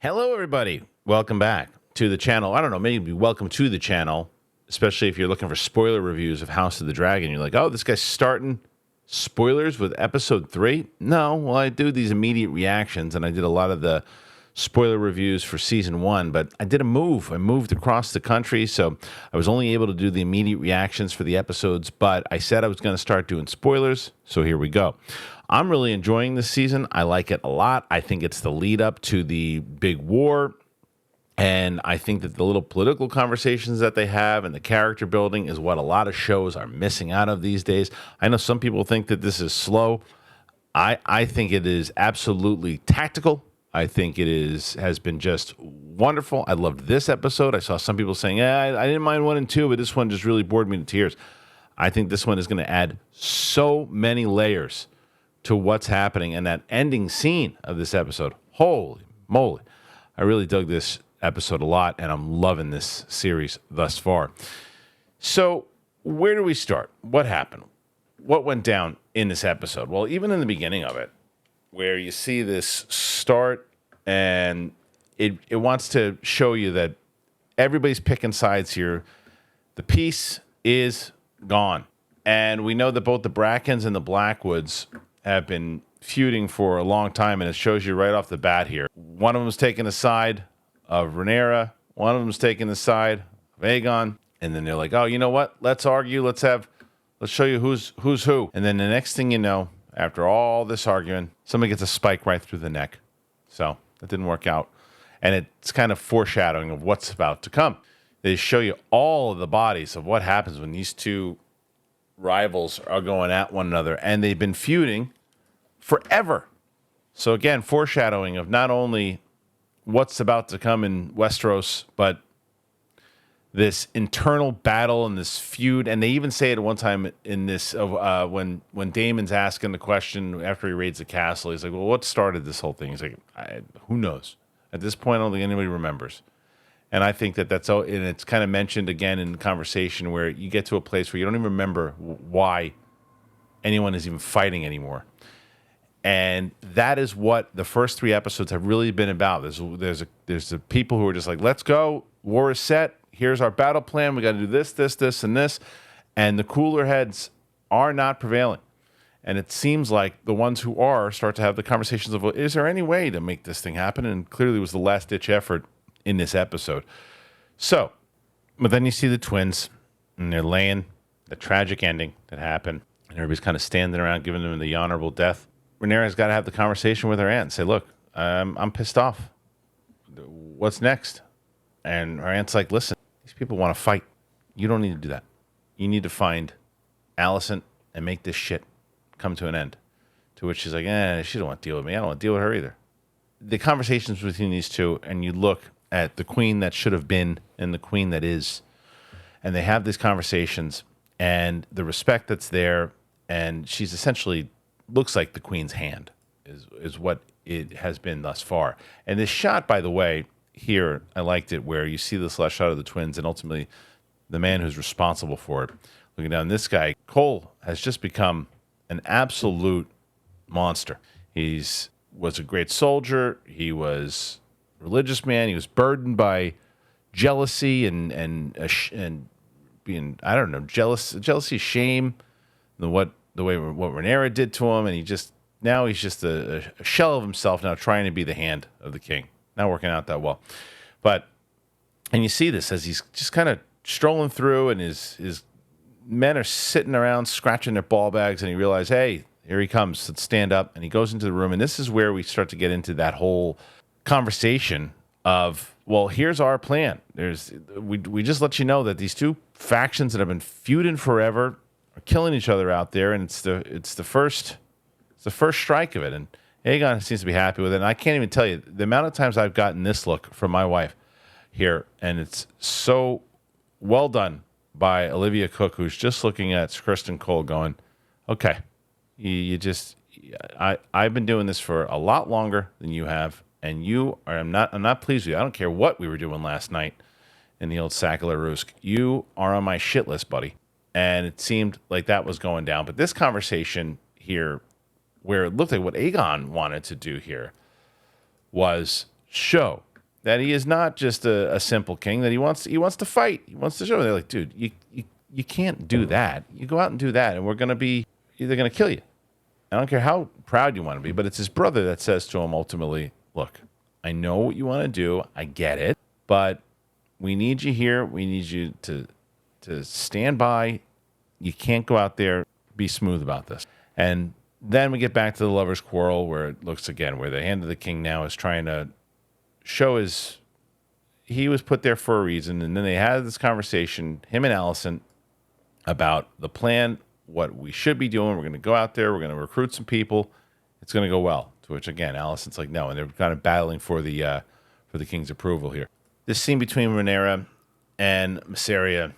Hello, everybody. Welcome back to the channel. I don't know, maybe welcome to the channel, especially if you're looking for spoiler reviews of House of the Dragon. You're like, oh, this guy's starting spoilers with episode 3? No, well, I do these immediate reactions, and I did a lot of the spoiler reviews for season 1, but I did a move. I moved across the country, so I was only able to do the immediate reactions for the episodes, but I said I was going to start doing spoilers, so here we go. I'm really enjoying this season. I like it a lot. I think it's the lead up to the big war. And I think that the little political conversations that they have and the character building is what a lot of shows are missing out of these days. I know some people think that this is slow. I think it is absolutely tactical. I think it has been just wonderful. I loved this episode. I saw some people saying, I didn't mind 1 and 2, but this one just really bored me to tears. I think this one is going to add so many layers to what's happening, and that ending scene of this episode, holy moly. I really dug this episode a lot, and I'm loving this series thus far. So where do we start? What happened? What went down in this episode? Well, even in the beginning of it, where you see this start, and it wants to show you that everybody's picking sides here. The peace is gone. And we know that both the Brackens and the Blackwoods have been feuding for a long time, and it shows you right off the bat here. One of them is taking the side of Rhaenyra, one of them is taking the side of Aegon, and then they're like, oh, you know what? Let's argue. Let's show you who's who. And then the next thing you know, after all this arguing, somebody gets a spike right through the neck. So that didn't work out. And it's kind of foreshadowing of what's about to come. They show you all of the bodies of what happens when these two rivals are going at one another, and they've been feuding forever. So again, foreshadowing of not only what's about to come in Westeros, but this internal battle and this feud. And they even say it at one time in this when Daemon's asking the question after he raids the castle. He's like, well, what started this whole thing? He's like, who knows? At this point, I don't think anybody remembers. And I think that that's, and it's kind of mentioned again in conversation where you get to a place where you don't even remember why anyone is even fighting anymore. And that is what the first 3 episodes have really been about. There's the people who are just like, let's go, war is set, here's our battle plan, we got to do this, this, this, and this. And the cooler heads are not prevailing. And it seems like the ones who are start to have the conversations of, well, is there any way to make this thing happen? And clearly it was the last-ditch effort in this episode. So, but then you see the twins, and they're laying the tragic ending that happened, and everybody's kind of standing around giving them the honorable death. Rhaenyra's got to have the conversation with her aunt and say, look, I'm pissed off. What's next? And her aunt's like, listen, these people want to fight. You don't need to do that. You need to find Alicent and make this shit come to an end. To which she's like, she don't want to deal with me. I don't want to deal with her either. The conversations between these two, and you look at the queen that should have been and the queen that is, and they have these conversations, and the respect that's there, and she's essentially looks like the queen's hand is what it has been thus far. And this shot, by the way, here, I liked it, where you see this last shot of the twins, and ultimately the man who's responsible for it. Looking down, this guy, Cole, has just become an absolute monster. Was a great soldier. He was a religious man. He was burdened by jealousy and being, I don't know, jealousy, shame, what Rhaenyra did to him, and he's just a shell of himself now, trying to be the hand of the king. Not working out that well. And you see this as he's just kind of strolling through, and his men are sitting around scratching their ball bags, and he realizes, hey, here he comes. Let's stand up. And he goes into the room, and this is where we start to get into that whole conversation of, well, here's our plan. We just let you know that these two factions that have been feuding forever are killing each other out there, and it's the first strike of it. And Aegon seems to be happy with it. And I can't even tell you the amount of times I've gotten this look from my wife here, and it's so well done by Olivia Cook, who's just looking at Kristen Cole going, okay, I've been doing this for a lot longer than you have, and I'm not pleased with you. I don't care what we were doing last night in the old Sakalarusk. You are on my shit list, buddy. And it seemed like that was going down. But this conversation here, where it looked like what Aegon wanted to do here was show that he is not just a simple king, that he wants to fight. He wants to show. They're like, dude, you can't do that. You go out and do that, and we're going to be either going to kill you. I don't care how proud you want to be, but it's his brother that says to him ultimately, look, I know what you want to do. I get it, but we need you here. We need you to stand by. You can't go out there, be smooth about this. And then we get back to the lovers' quarrel where it looks again, where the hand of the king now is trying to show he was put there for a reason. And then they had this conversation, him and Alicent, about the plan, what we should be doing. We're going to go out there. We're going to recruit some people. It's going to go well. To which, again, Alicent's like, no. And they're kind of battling for the king's approval here. This scene between Rhaenyra and Mysaria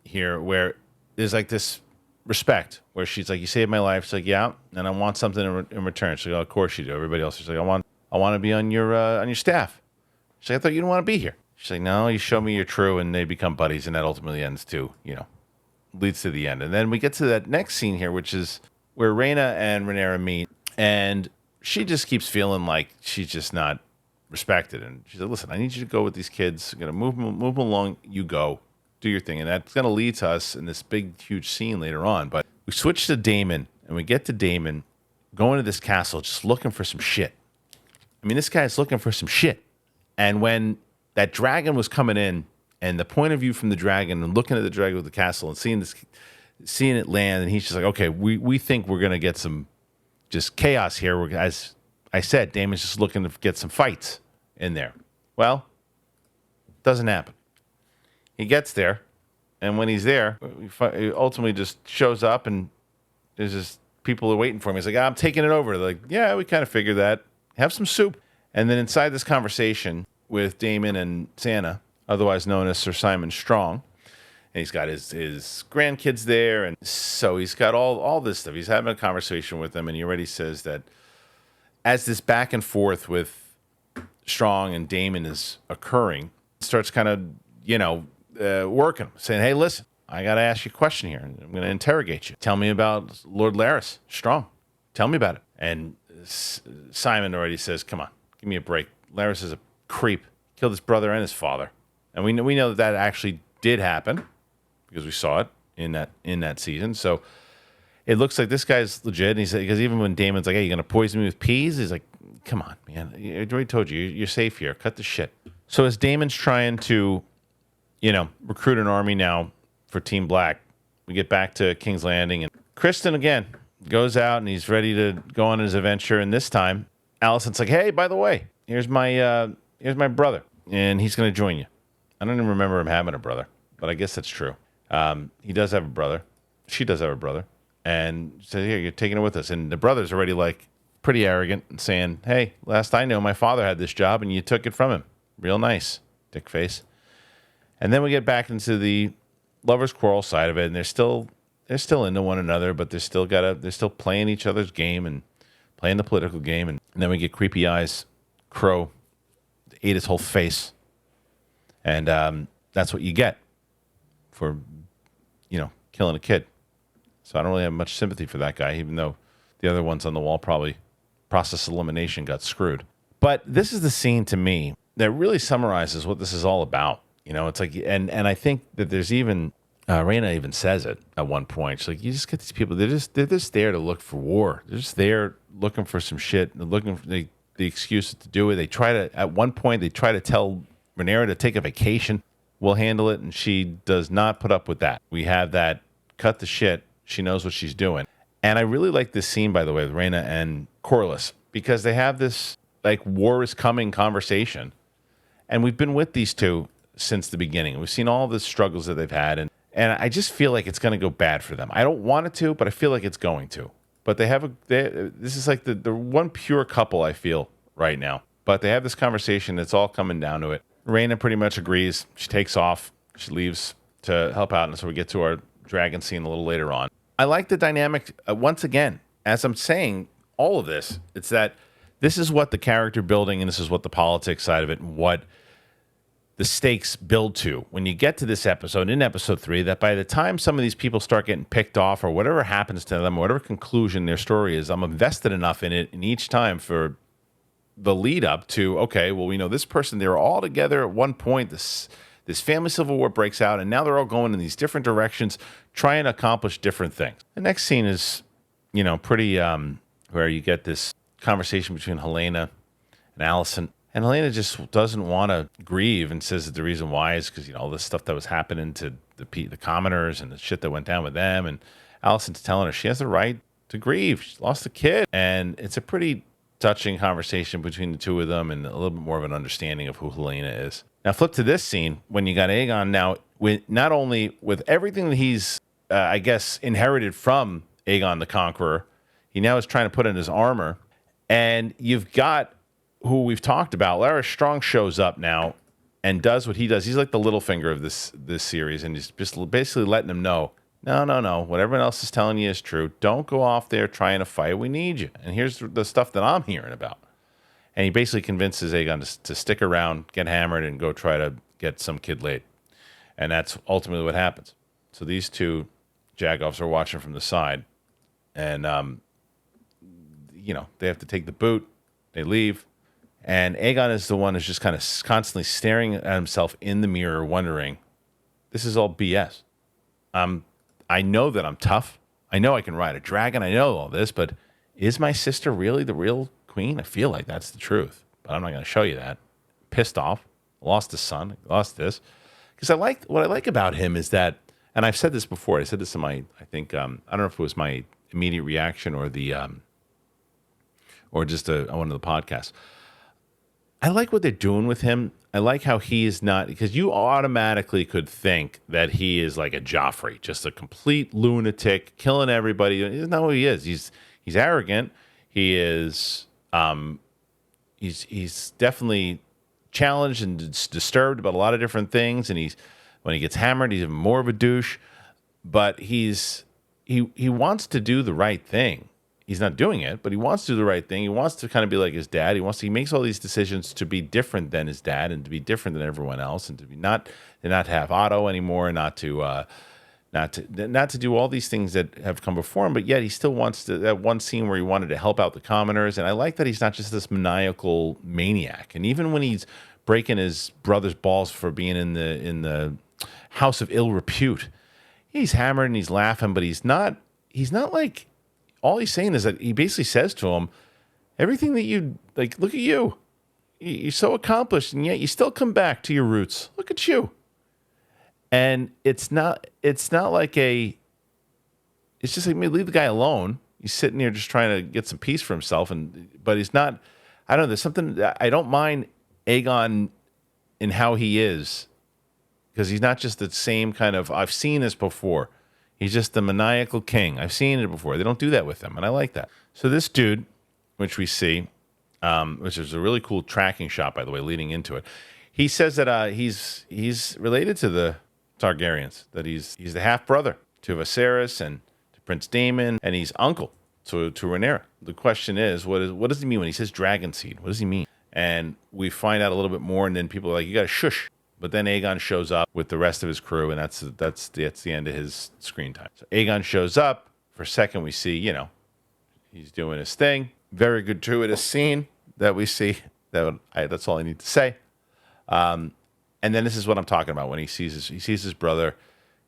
here, where there's like this respect, where she's like, you saved my life. She's like, yeah, and I want something in return. She's like, oh, of course you do. Everybody else is like, I want to be on your staff. She's like, I thought you didn't want to be here. She's like, no, you show me you're true, and they become buddies, and that ultimately ends to, leads to the end. And then we get to that next scene here, which is where Rhaena and Rhaenyra meet, and she just keeps feeling like she's just not respected. And she said, listen, I need you to go with these kids. I'm going to move them along. You go. Do your thing. And that's going to lead to us in this big, huge scene later on. But we switch to Daemon, and we get to Daemon going to this castle just looking for some shit. I mean, this guy's looking for some shit. And when that dragon was coming in, and the point of view from the dragon and looking at the dragon with the castle and seeing it land, and he's just like, okay, we think we're going to get some just chaos here. As I said, Daemon's just looking to get some fights in there. Well, doesn't happen. He gets there, and when he's there, he ultimately just shows up, and there's just people are waiting for him. He's like, I'm taking it over. They're like, yeah, we kind of figured that. Have some soup. And then inside this conversation with Daemon and Sansa, otherwise known as Sir Simon Strong, and he's got his grandkids there, and so he's got all this stuff. He's having a conversation with them, and he already says that as this back and forth with Strong and Daemon is occurring, it starts kind of, working him, saying, hey, listen, I got to ask you a question here. I'm going to interrogate you. Tell me about Lord Larys Strong. Tell me about it. And Simon already says, come on, give me a break. Larys is a creep. Killed his brother and his father. And we know that actually did happen because we saw it in that season. So it looks like this guy's legit. And he said, because even when Daemon's like, hey, you going to poison me with peas? He's like, come on, man. I already told you, you're safe here. Cut the shit. So as Daemon's trying to, recruit an army now for Team Black, we get back to King's Landing. And Kristian, again, goes out and he's ready to go on his adventure. And this time, Alicent's like, hey, by the way, here's my brother. And he's going to join you. I don't even remember him having a brother, but I guess that's true. He does have a brother. She does have a brother. And she says, here, you're taking it with us. And the brother's already like pretty arrogant and saying, hey, last I know, my father had this job and you took it from him. Real nice, dick face. And then we get back into the lovers' quarrel side of it, and they're still into one another, but they're still playing each other's game and playing the political game. And then we get Creepy Eyes Crow ate his whole face. And that's what you get for, killing a kid. So I don't really have much sympathy for that guy, even though the other ones on the wall probably process elimination got screwed. But this is the scene to me that really summarizes what this is all about. It's like, and I think that there's even, Rhaena even says it at one point. She's like, you just get these people, they're just there to look for war. They're just there looking for some shit. They're looking for the excuses to do it. At one point, they try to tell Rhaenyra to take a vacation. We'll handle it. And she does not put up with that. We have that cut the shit. She knows what she's doing. And I really like this scene, by the way, with Rhaena and Corlys, because they have this like war is coming conversation. And we've been with these two since the beginning. We've seen all the struggles that they've had. And I just feel like it's going to go bad for them. I don't want it to, but I feel like it's going to. But this is like the one pure couple I feel right now. But they have this conversation. It's all coming down to it. Rhaena pretty much agrees. She takes off. She leaves to help out. And so we get to our dragon scene a little later on. I like the dynamic. Once again, as I'm saying all of this, it's that this is what the character building and this is what the politics side of it and what the stakes build to. When you get to this episode, in episode 3, that by the time some of these people start getting picked off or whatever happens to them, or whatever conclusion their story is, I'm invested enough in it in each time for the lead up to, okay, well, we know this person, they were all together at one point. This family civil war breaks out, and now they're all going in these different directions, trying to accomplish different things. The next scene is, pretty where you get this conversation between Helena and Allison. And Helena just doesn't want to grieve and says that the reason why is because, all this stuff that was happening to the commoners and the shit that went down with them. And Allison's telling her she has the right to grieve. She lost a kid. And it's a pretty touching conversation between the two of them and a little bit more of an understanding of who Helena is. Now, flip to this scene when you got Aegon now, with not only with everything that he's, I guess, inherited from Aegon the Conqueror, he now is trying to put in his armor. And you've got who we've talked about. Larys Strong shows up now and does what he does. He's like the little finger of this series, and he's just basically letting him know, no, what everyone else is telling you is true. Don't go off there trying to fight. We need you. And here's the stuff that I'm hearing about. And he basically convinces Aegon to stick around, get hammered, and go try to get some kid laid. And that's ultimately what happens. So these two Jagoffs are watching from the side, and they have to take the boot. They leave. And Aegon is the one who's just kind of constantly staring at himself in the mirror, wondering, this is all BS. I know that I'm tough. I know I can ride a dragon. I know all this, but is my sister really the real queen? I feel like that's the truth, but I'm not going to show you that. Pissed off. Lost a son. Lost this. Because what I like about him is that, and I've said this before. I said this in my, I think, I don't know if it was my immediate reaction or the, or just on one of the podcasts. I like what they're doing with him. I like how he is not, because you automatically could think that he is like a Joffrey, just a complete lunatic, killing everybody. That's not who he is. He's arrogant. He is, he's definitely challenged and disturbed about a lot of different things. And when he gets hammered, he's even more of a douche. But he wants to do the right thing. He's not doing it, but he wants to do the right thing. He wants to kind of be like his dad. He makes all these decisions to be different than his dad and to be different than everyone else, and to be not have Otto anymore, not to do all these things that have come before him. But yet he still wants to. That one scene where he wanted to help out the commoners, and I like that he's not just this maniacal maniac. And even when he's breaking his brother's balls for being in the house of ill repute, he's hammered and he's laughing, but he's not like. All he's saying is that he basically says to him, everything that you, like, look at you. You're so accomplished, and yet you still come back to your roots. Look at you. And it's not like it's just like, leave the guy alone. He's sitting there just trying to get some peace for himself. But he's not, I don't know, there's something, I don't mind Aegon in how he is, because he's not just the same kind of, I've seen this before. He's just the maniacal king. I've seen it before. They don't do that with him, and I like that. So this dude, which we see, which is a really cool tracking shot, by the way, leading into it, he says that he's related to the Targaryens, that he's the half-brother to Viserys and to Prince Daemon, and he's uncle to Rhaenyra. The question is, what does he mean when he says dragon seed? What does he mean? And we find out a little bit more, and then people are like, you got to shush. But then Aegon shows up with the rest of his crew, and that's the end of his screen time. So Aegon shows up. For a second, we see, he's doing his thing. Very gratuitous scene that we see. That's all I need to say. And then this is what I'm talking about when he sees his brother,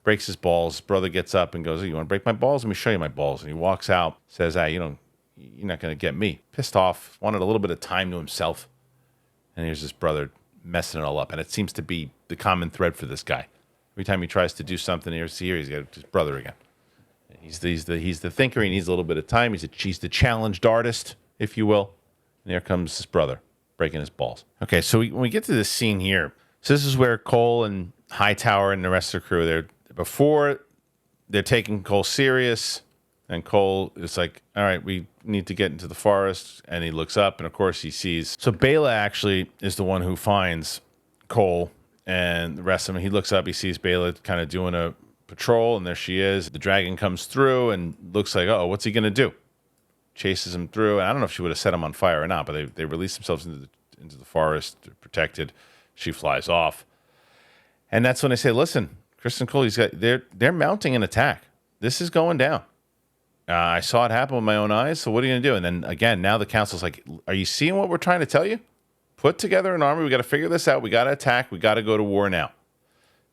breaks his balls. His brother gets up and goes, "You want to break my balls? Let me show you my balls." And he walks out, says, you're not going to get me. Pissed off, wanted a little bit of time to himself. And here's his brother messing it all up, and it seems to be the common thread for this guy. Every time he tries to do something he's got his brother again. He's the thinker. He needs a little bit of time. He's the challenged artist, if you will. And here comes his brother breaking his balls. Okay, so when we get to this scene here, so this is where Cole and Hightower and the rest of the crew, they're taking Cole serious, and Cole is like, all right, we need to get into the forest. And he looks up, and of course he sees. So Bela actually is the one who finds Cole and the rest of them. He looks up, he sees Bela kind of doing a patrol, and there she is. The dragon comes through and looks like, oh, what's he going to do? Chases him through. And I don't know if she would have set him on fire or not, but they release themselves into the forest. They're protected. She flies off. And that's when they say, listen, Kristen Cole, they're mounting an attack. This is going down. I saw it happen with my own eyes. So what are you going to do? And then again, now the council's like, are you seeing what we're trying to tell you? Put together an army. We got to figure this out. We got to attack. We got to go to war now.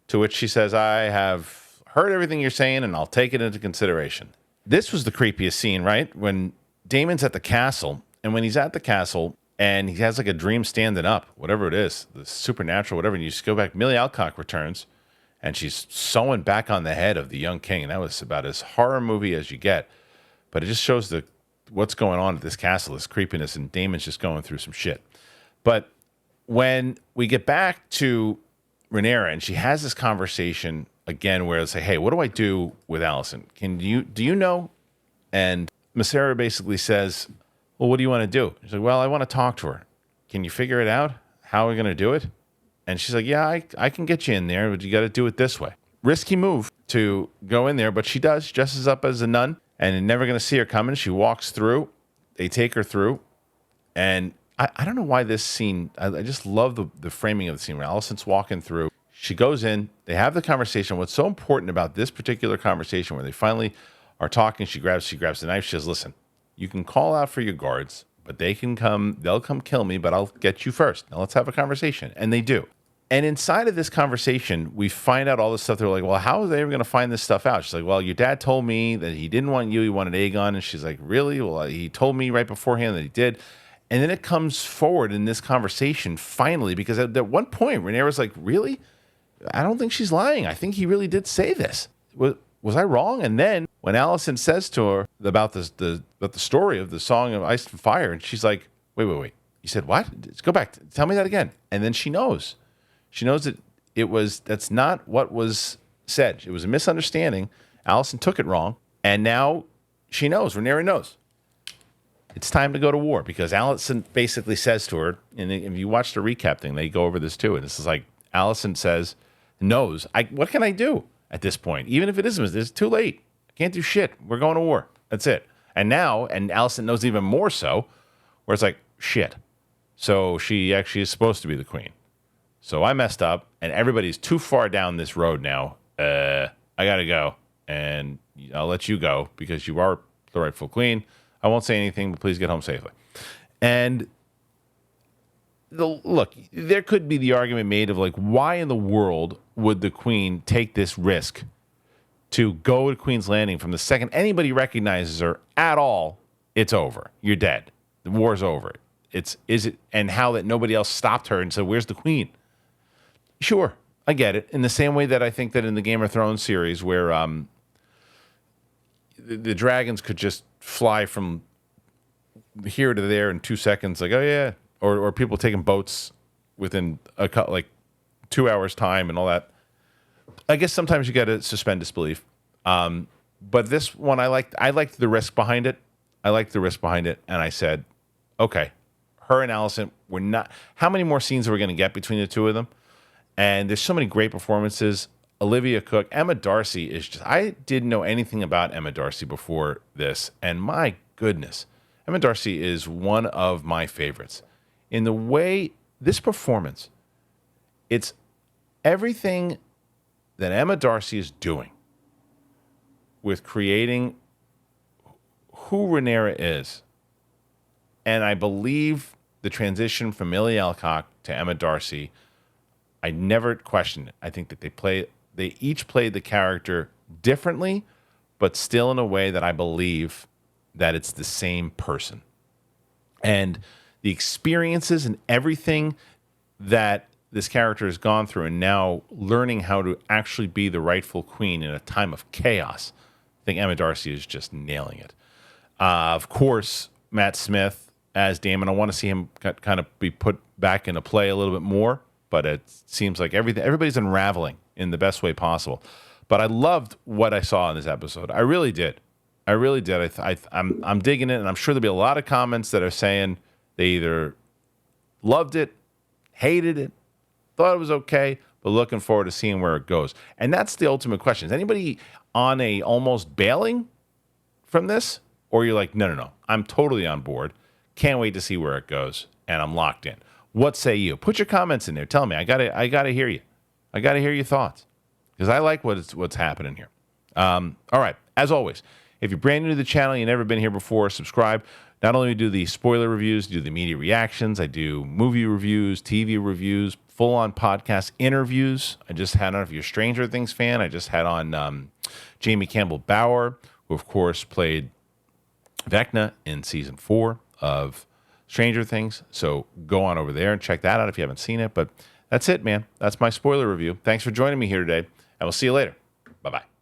To which she says, I have heard everything you're saying, and I'll take it into consideration. This was the creepiest scene, right? When Daemon's at the castle, and when he's at the castle, and he has like a dream standing up, whatever it is, the supernatural, whatever, and you just go back, Millie Alcock returns, and she's sewing back on the head of the young king, and that was about as horror movie as you get. But it just shows what's going on at this castle, this creepiness, and Daemon's just going through some shit. But when we get back to Rhaenyra, and she has this conversation again where it's like, hey, what do I do with Alicent? Do you know? And Mysera basically says, well, what do you want to do? She's like, well, I want to talk to her. Can you figure it out? How are we going to do it? And she's like, yeah, I can get you in there, but you got to do it this way. Risky move to go in there, but she does, dresses up as a nun, and you're never going to see her coming. She walks through. They take her through. And I don't know why this scene, I just love the framing of the scene where Alicent's walking through. She goes in. They have the conversation. What's so important about this particular conversation where they finally are talking, she grabs the knife. She says, listen, you can call out for your guards, but they'll come kill me, but I'll get you first. Now let's have a conversation. And they do. And inside of this conversation, we find out all this stuff. They're like, well, how are they ever going to find this stuff out? She's like, well, your dad told me that he didn't want you. He wanted Aegon. And she's like, really? Well, he told me right beforehand that he did. And then it comes forward in this conversation finally, because at one point, Rhaenyra's like, really? I don't think she's lying. I think he really did say this. Was I wrong? And then when Alicent says to her about the story of the Song of Ice and Fire, and she's like, wait. You said what? Let's go back. Tell me that again. And then she knows. She knows that that's not what was said. It was a misunderstanding. Alicent took it wrong. And now she knows. Rhaenyra knows. It's time to go to war, because Alicent basically says to her, and if you watch the recap thing, they go over this too. And this is like, Alicent knows, what can I do at this point? Even if it is, it's too late. I can't do shit. We're going to war. That's it. And Alicent knows even more so, where it's like, shit. So she actually is supposed to be the queen. So I messed up, and everybody's too far down this road now. I got to go, and I'll let you go because you are the rightful queen. I won't say anything, but please get home safely. And look, there could be the argument made of like, why in the world would the queen take this risk to go to Queen's Landing from the second anybody recognizes her at all? It's over. You're dead. The war's over. And how that nobody else stopped her and said, where's the queen? Sure, I get it. In the same way that I think that in the Game of Thrones series where the dragons could just fly from here to there in 2 seconds, like, oh yeah, or people taking boats within like 2 hours time and all that. I guess sometimes you got to suspend disbelief. But this one, I liked the risk behind it. And I said, okay, her and Alicent, we're not. How many more scenes are we going to get between the two of them? And there's so many great performances. Olivia Cook, Emma Darcy is just, I didn't know anything about Emma Darcy before this. And my goodness, Emma Darcy is one of my favorites. In the way, this performance, it's everything that Emma Darcy is doing with creating who Rhaenyra is. And I believe the transition from Millie Alcock to Emma Darcy, I never questioned it. I think that they each played the character differently, but still in a way that I believe that it's the same person. And the experiences and everything that this character has gone through, and now learning how to actually be the rightful queen in a time of chaos, I think Emma Darcy is just nailing it. Of course, Matt Smith as Daemon, I want to see him kind of be put back into play a little bit more, but it seems like everybody's unraveling in the best way possible. But I loved what I saw in this episode. I really did. I'm digging it, and I'm sure there'll be a lot of comments that are saying they either loved it, hated it, thought it was okay, but looking forward to seeing where it goes. And that's the ultimate question. Is anybody on a almost bailing from this? Or you're like, no, I'm totally on board. Can't wait to see where it goes, and I'm locked in. What say you? Put your comments in there. Tell me. I gotta hear you. I gotta hear your thoughts, because I like what's happening here. All right. As always, If you're brand new to the channel, you've never been here before, subscribe. Not only do the spoiler reviews, do the media reactions, I do movie reviews, TV reviews, full-on podcast interviews. I just had on, if you're a Stranger Things fan, I just had on Jamie Campbell Bower, who of course played Vecna in season 4 of Stranger Things. So go on over there and check that out if you haven't seen it. But that's it, man. That's my spoiler review. Thanks for joining me here today, and we'll see you later. Bye-bye.